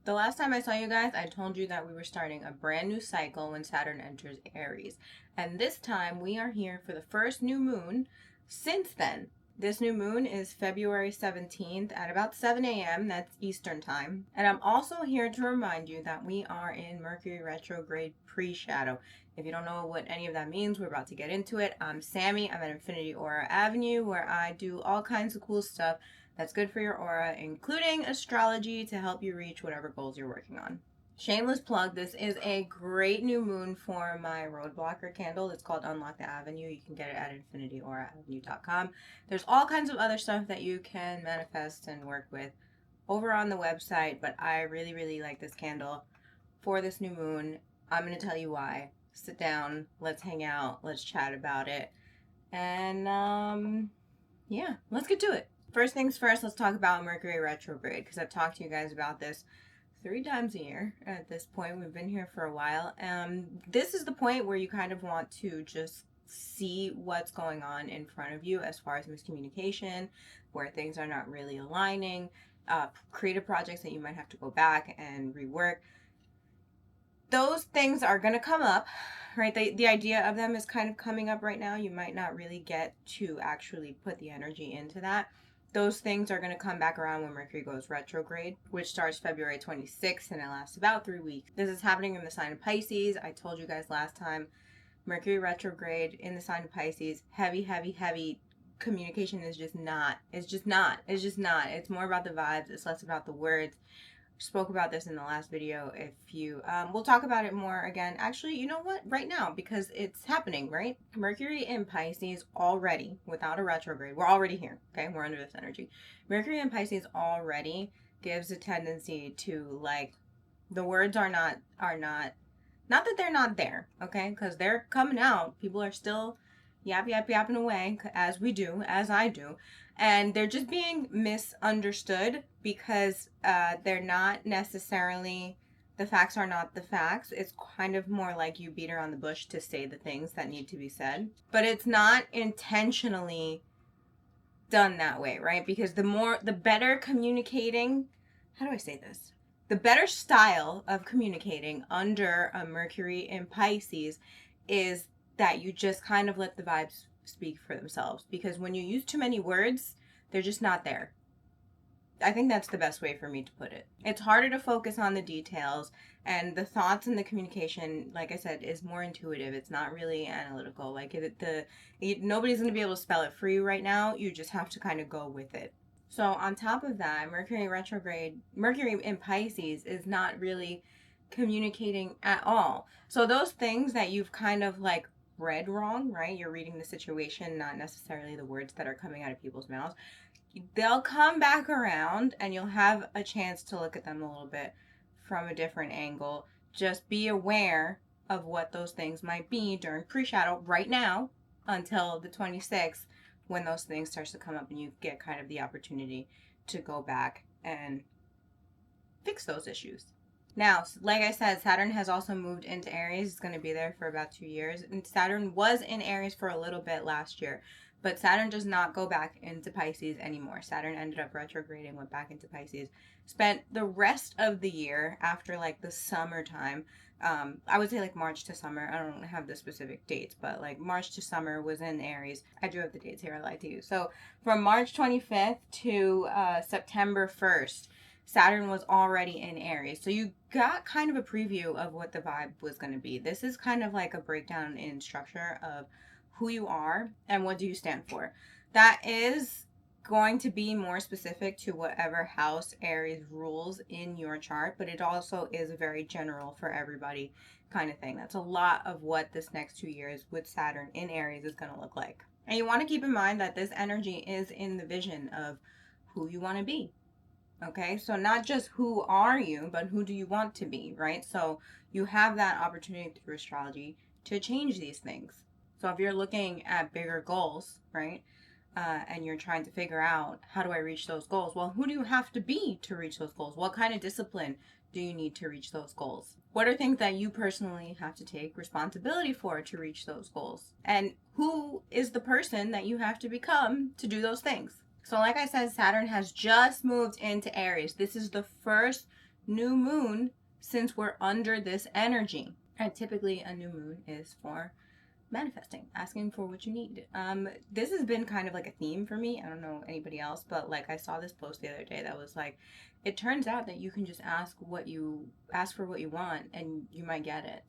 The last time I saw you guys, I told you that we were starting a brand new cycle when Saturn enters Aries. And this time we are here for the first new moon since then. This new moon is February 17th at about 7 a.m. That's Eastern time. And I'm also here to remind you that we are in Mercury retrograde pre-shadow. If you don't know what any of that means, we're about to get into it. I'm Sammy. I'm at Infinity Aura Avenue, where I do all kinds of cool stuff that's good for your aura, including astrology to help you reach whatever goals you're working on. Shameless plug, this is a great new moon for my roadblocker candle. It's called Unlock the Avenue. You can get it at infinityauraavenue.com. There's all kinds of other stuff that you can manifest and work with over on the website, but I really, really like this candle for this new moon. I'm going to tell you why. Sit down, let's hang out, let's chat about it, and yeah, let's get to it. First things first, let's talk about Mercury retrograde, because I've talked to you guys about this 3 times a year at this point. We've been here for a while. This is the point where you kind of want to just see what's going on in front of you as far as miscommunication, where things are not really aligning, creative projects that you might have to go back and rework. Those things are going to come up, right? The idea of them is kind of coming up right now. You might not really get to actually put the energy into that. Those things are going to come back around when Mercury goes retrograde, which starts February 26th and it lasts about 3 weeks. This is happening in the sign of Pisces. I told you guys last time, Mercury retrograde in the sign of Pisces, heavy communication is just not. It's more about the vibes. It's less about the words. Spoke about this in the last video. If you we'll talk about it more again, actually, you know what, right now, because it's happening, right? Mercury in Pisces already, without a retrograde, we're already here, okay? We're under this energy. Mercury in Pisces already gives a tendency to, like, the words are not that they're not there, okay? Because they're coming out. People are still yapping away, as I do, and they're just being misunderstood because they're not necessarily, the facts are not the facts. It's kind of more like you beat around the bush to say the things that need to be said, but it's not intentionally done that way, right? Because the better communicating, how do I say this? The better style of communicating under a Mercury in Pisces is that you just kind of let the vibes speak for themselves. Because when you use too many words, they're just not there. I think that's the best way for me to put it. It's harder to focus on the details, and the thoughts and the communication, like I said, is more intuitive. It's not really analytical. Like nobody's going to be able to spell it for you right now. You just have to kind of go with it. So on top of that, Mercury retrograde, Mercury in Pisces is not really communicating at all. So those things that you've kind of like read wrong, right? You're reading the situation, not necessarily the words that are coming out of people's mouths. They'll come back around and you'll have a chance to look at them a little bit from a different angle. Just be aware of what those things might be during pre-shadow right now until the 26th, when those things starts to come up and you get kind of the opportunity to go back and fix those issues. Now, like I said, Saturn has also moved into Aries. It's going to be there for about 2 years. And Saturn was in Aries for a little bit last year. But Saturn does not go back into Pisces anymore. Saturn ended up retrograding, went back into Pisces. Spent the rest of the year after like the summertime. I would say like March to summer. I don't have the specific dates, but like March to summer was in Aries. I do have the dates here. I lied to you. So from March 25th to September 1st, Saturn was already in Aries. So you got kind of a preview of what the vibe was going to be. This is kind of like a breakdown in structure of who you are and what do you stand for. That is going to be more specific to whatever house Aries rules in your chart, but it also is a very general for everybody kind of thing. That's a lot of what this next 2 years with Saturn in Aries is going to look like. And you want to keep in mind that this energy is in the vision of who you want to be. Okay, so not just who are you, but who do you want to be, right? So you have that opportunity through astrology to change these things. So if you're looking at bigger goals, right, and you're trying to figure out, how do I reach those goals? Well, who do you have to be to reach those goals? What kind of discipline do you need to reach those goals? What are things that you personally have to take responsibility for to reach those goals? And who is the person that you have to become to do those things? So like I said, Saturn has just moved into Aries. This is the first new moon since we're under this energy. And typically a new moon is for manifesting, asking for what you need. This has been kind of like a theme for me. I don't know anybody else, but like I saw this post the other day that was like, it turns out that you can just ask for what you want and you might get it.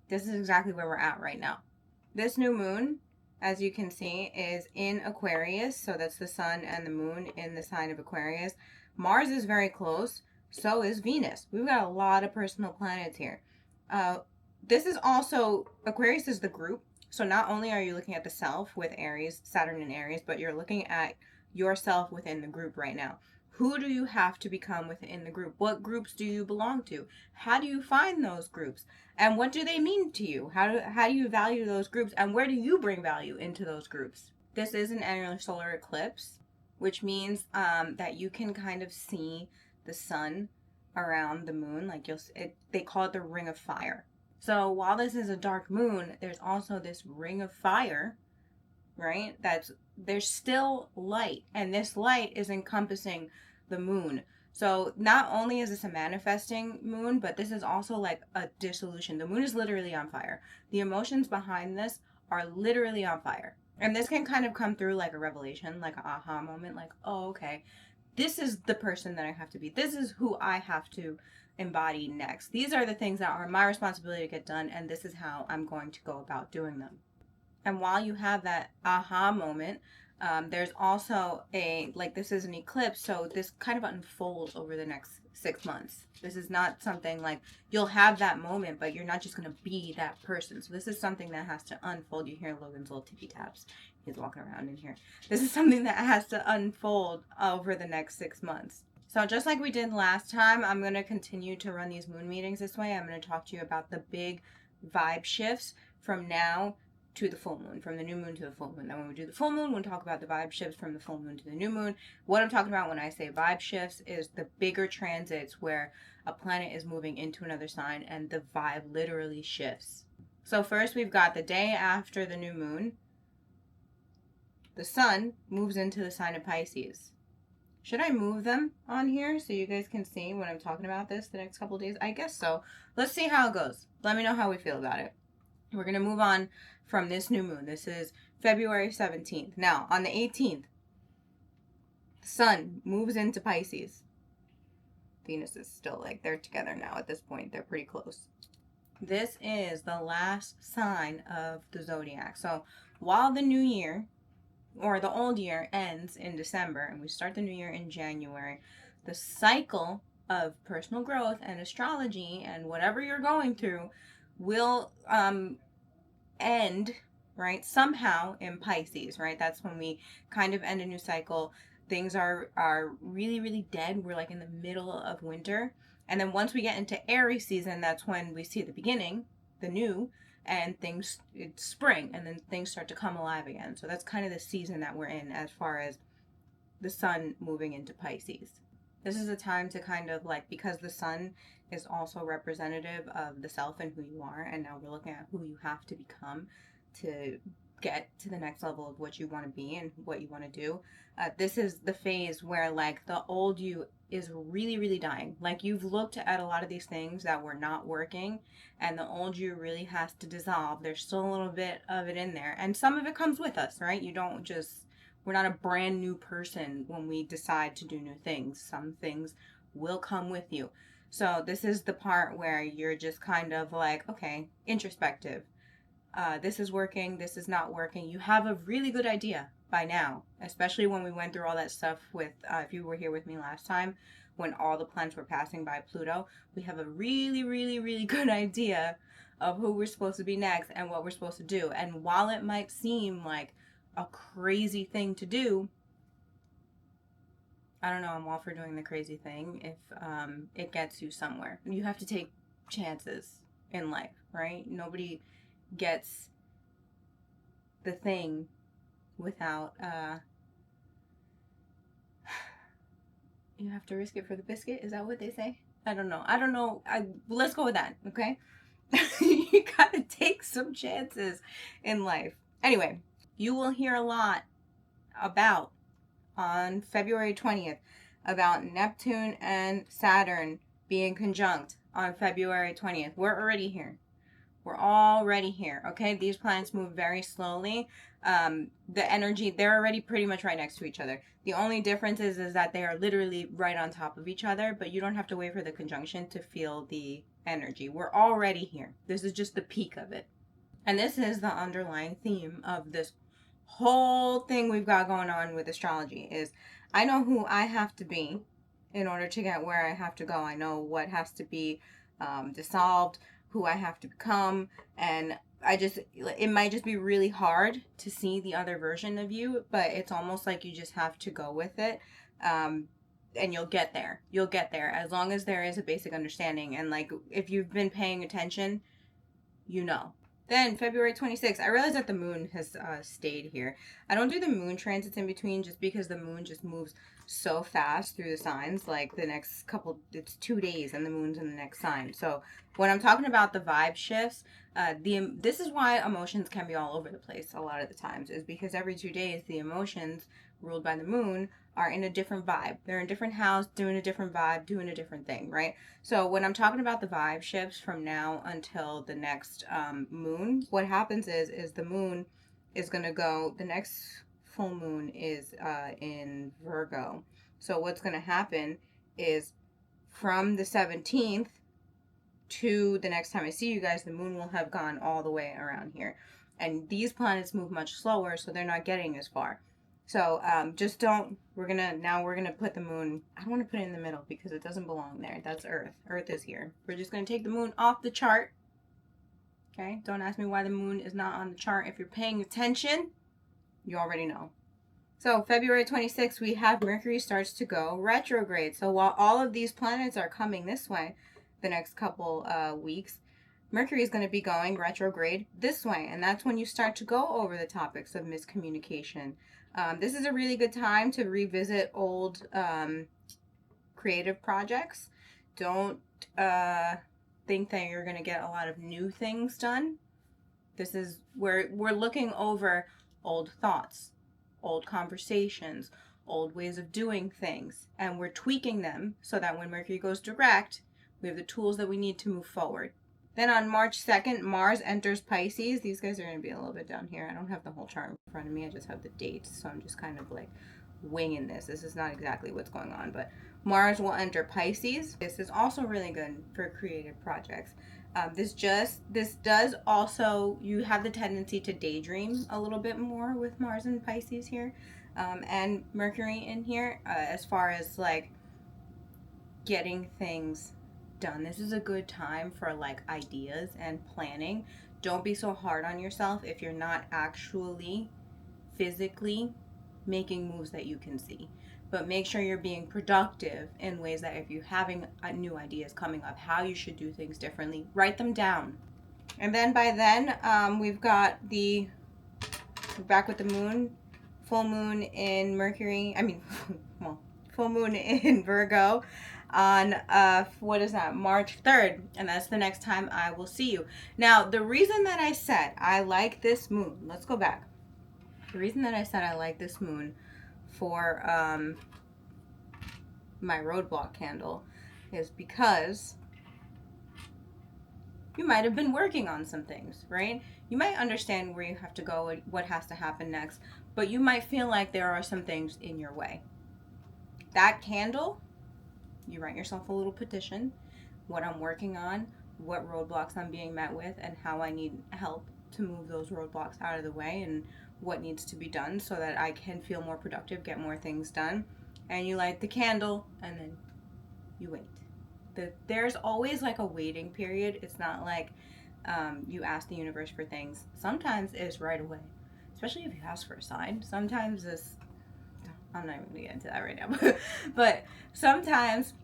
This is exactly where we're at right now. This new moon, as you can see, is in Aquarius. So that's the sun and the moon in the sign of Aquarius. Mars is very close. So is Venus. We've got a lot of personal planets here. This is also, Aquarius is the group. So not only are you looking at the self with Aries, Saturn and Aries, but you're looking at yourself within the group right now. Who do you have to become within the group? What groups do you belong to? How do you find those groups? And what do they mean to you? How do you value those groups? And where do you bring value into those groups? This is an annular solar eclipse, which means that you can kind of see the sun around the moon. Like they call it the ring of fire. So while this is a dark moon, there's also this ring of fire, right? There's still light, and this light is encompassing the moon. So not only is this a manifesting moon, but this is also like a dissolution. The moon is literally on fire. The emotions behind this are literally on fire. And this can kind of come through like a revelation, like an aha moment, like, oh, okay, this is the person that I have to be. This is who I have to embody next. These are the things that are my responsibility to get done, and this is how I'm going to go about doing them. And while you have that aha moment, there's also this is an eclipse, so this kind of unfolds over the next 6 months. This is not something like you'll have that moment, but you're not just going to be that person. So this is something that has to unfold. You hear Logan's little tippy taps. He's walking around in here. This is something that has to unfold over the next 6 months. So just like we did last time, I'm going to continue to run these moon meetings this way. I'm going to talk to you about the big vibe shifts from now to the full moon, from the new moon to the full moon. Then when we do the full moon, we'll talk about the vibe shifts from the full moon to the new moon. What I'm talking about when I say vibe shifts is the bigger transits where a planet is moving into another sign and the vibe literally shifts. So first we've got the day after the new moon. The sun moves into the sign of Pisces. Should I move them on here so you guys can see when I'm talking about this the next couple of days? I guess so. Let's see how it goes. Let me know how we feel about it. We're going to move on from this new moon. This is February 17th. Now, on the 18th, the sun moves into Pisces. Venus is still they're together now at this point. They're pretty close. This is the last sign of the zodiac. So while the new year, or the old year, ends in December and we start the new year in January, the cycle of personal growth and astrology and whatever you're going through will end, right, somehow in Pisces, right? That's when we kind of end a new cycle. Things are really, really dead. We're like in the middle of winter. And then once we get into Aries season, that's when we see the beginning, the new, and it's spring, and then things start to come alive again. So that's kind of the season that we're in as far as the sun moving into Pisces. This is a time to kind of because the sun is also representative of the self and who you are, and now we're looking at who you have to become to get to the next level of what you want to be and what you want to do. This is the phase where the old you is really, really dying. You've looked at a lot of these things that were not working, and the old you really has to dissolve. There's still a little bit of it in there, and some of it comes with us, right? We're not a brand new person when we decide to do new things. Some things will come with you. So this is the part where you're just kind of okay, introspective. This is working, this is not working. You have a really good idea by now, especially when we went through all that stuff with, if you were here with me last time, when all the planets were passing by Pluto, we have a really, really, really good idea of who we're supposed to be next and what we're supposed to do. And while it might seem like a crazy thing to do, I don't know, I'm all for doing the crazy thing if it gets you somewhere. You have to take chances in life, right? Nobody gets the thing without you have to risk it for the biscuit. Is that what they say? I don't know. Let's go with that, okay? You gotta take some chances in life. Anyway, you will hear a lot on February 20th about Neptune and Saturn being conjunct on February 20th. We're already here. We're already here, okay? These planets move very slowly. The energy, they're already pretty much right next to each other. The only difference is that they are literally right on top of each other, but you don't have to wait for the conjunction to feel the energy. We're already here. This is just the peak of it. And this is the underlying theme of this whole thing we've got going on with astrology is I know who I have to be in order to get where I have to go. I know what has to be dissolved, who I have to become, and it might just be really hard to see the other version of you, but it's almost like you just have to go with it. And you'll get there. You'll get there as long as there is a basic understanding. And like, if you've been paying attention, you know. Then February 26th, I realize that the moon has stayed here. I don't do the moon transits in between just because the moon just moves so fast through the signs. Like the next couple, it's 2 days and the moon's in the next sign. So when I'm talking about the vibe shifts, this is why emotions can be all over the place a lot of the times, is because every 2 days the emotions ruled by the moon are in a different vibe. They're in a different house, doing a different vibe, doing a different thing, right? So when I'm talking about the vibe shifts from now until the next moon, what happens is the moon is going to go, the next full moon is in Virgo. So what's going to happen is from the 17th to the next time I see you guys, the moon will have gone all the way around here. And these planets move much slower, so they're not getting as far. So just don't, we're gonna put the moon, I don't want to put it in the middle because it doesn't belong there. That's Earth. Earth is here. We're just going to take the moon off the chart. Okay, don't ask me why the moon is not on the chart. If you're paying attention, you already know. So February 26th, we have Mercury starts to go retrograde. So while all of these planets are coming this way the next couple weeks, Mercury is going to be going retrograde this way. And that's when you start to go over the topics of miscommunication. This is a really good time to revisit old creative projects. Don't think that you're going to get a lot of new things done. This is where we're looking over old thoughts, old conversations, old ways of doing things, and we're tweaking them so that when Mercury goes direct, we have the tools that we need to move forward. Then on March 2nd, Mars enters Pisces. These guys are going to be a little bit down here. I don't have the whole chart in front of me. I just have the dates. So I'm just kind of like winging this. This is not exactly what's going on. But Mars will enter Pisces. This is also really good for creative projects. This does also, you have the tendency to daydream a little bit more with Mars and Pisces here. And Mercury in here as far as like getting things done. This is a good time for like ideas and planning. Don't be so hard on yourself if you're not actually physically making moves that you can see. But make sure you're being productive in ways that if you're having new ideas coming up, how you should do things differently, write them down. And then by then, we've got we're back with the moon, full moon in Mercury. Full moon in Virgo on what is that, March 3rd, and that's the next time I will see you. Now the reason that I said I like this moon, let's go back. The reason that I said I like this moon for my roadblock candle is because you might have been working on some things, right? You might understand where you have to go, what has to happen next, but you might feel like there are some things in your way. That candle, you write yourself a little petition, what I'm working on, what roadblocks I'm being met with, and how I need help to move those roadblocks out of the way, and what needs to be done so that I can feel more productive, get more things done. And you light the candle, and then you wait. There's always like a waiting period. It's not like you ask the universe for things. Sometimes it's right away, especially if you ask for a sign. Sometimes I'm not even gonna get into that right now, but sometimes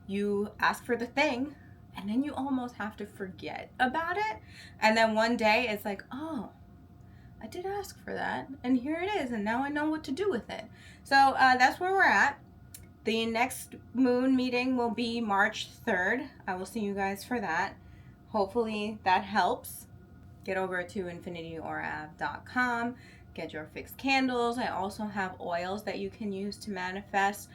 you ask for the thing and then you almost have to forget about it, and then one day it's like, oh, I did ask for that and here it is, and now I know what to do with it. So that's where we're at. The next moon meeting will be March 3rd. I will see you guys for that. Hopefully that helps. Get over to infinityaurav.com. get your fixed candles. I also have oils that you can use to manifest.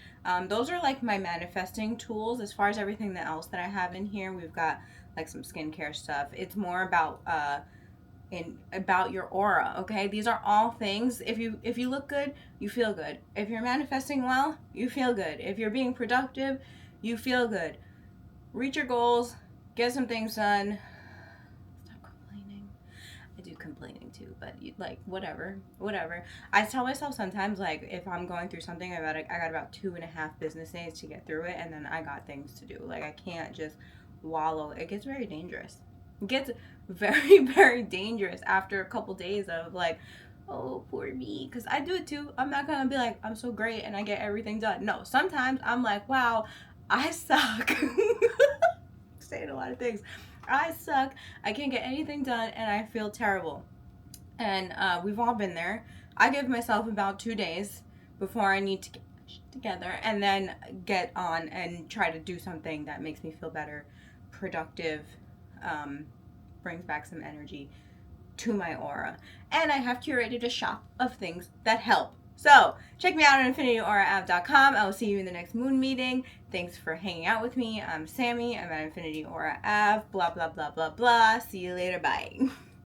Those are like my manifesting tools. As far as everything else that I have in here, we've got like some skincare stuff. It's more about about your aura. Okay, these are all things. If you look good, you feel good. If you're manifesting well, you feel good. If you're being productive, you feel good. Reach your goals, get some things done. Stop complaining. I do complaining too, but like whatever. I tell myself sometimes, like, if I'm going through something, I got about 2.5 business days to get through it, and then I got things to do. Like, I can't just wallow. It gets very dangerous. It gets very, very dangerous after a couple days of like, oh, poor me. Because I do it too. I'm not going to be like, I'm so great and I get everything done. No, sometimes I'm like, wow, I suck. Saying a lot of things. I suck. I can't get anything done and I feel terrible. And we've all been there. I give myself about 2 days before I need to get together and then get on and try to do something that makes me feel better, productive, brings back some energy to my aura. And I have curated a shop of things that help. So check me out on InfinityAuraAv.com. I will see you in the next moon meeting. Thanks for hanging out with me. I'm Sammy. I'm at Infinity Aura Av. Blah, blah, blah, blah, blah. See you later. Bye.